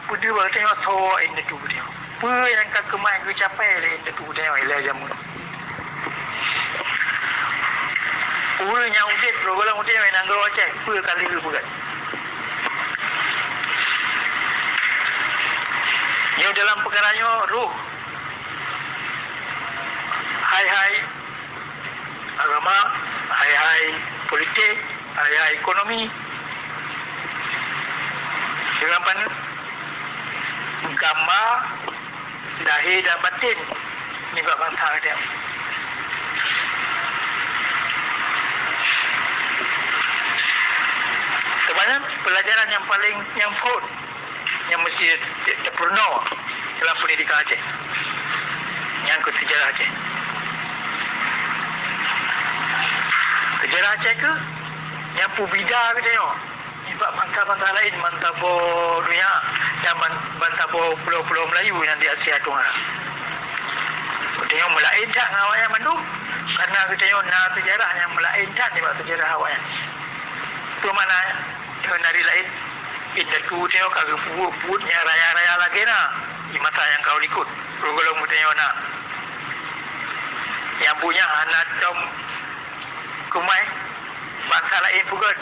Pudu baru tengok tawa ini tu tengok. Apa yang kau kemai ke capai ini tu tengok ilah jamu. Orang yang udah program udah yang nanggau aja. Apa kali itu bukan. Yang dalam perkaranya roh. Hai agama, hai politik, hai ekonomi. Dengan mana? Gambar lahir dan batin ni buat bangsa dia. Sebenarnya pelajaran yang paling yang food yang mesti diperlukan dalam pendidikan Aceh. Yang ke sejarah Aceh. Sejarah Aceh ke yang pubida ke tengok. Sebab bangsa-bangsa lain mentabur dunia dan mentabur pulau-pulau Melayu yang di Asia Tengah. Tengok melain tak dengan awak yang mandung. Karena kita tengok nak sejarah yang melain tak sebab sejarah awak yang. Itu mana tengok nari lain. Kita tu tengok kagak puut-puutnya raya-raya lagi nak. Di masa yang kau ikut. Program tengok nak. Yang punya anak tom kumai bangsa lain pun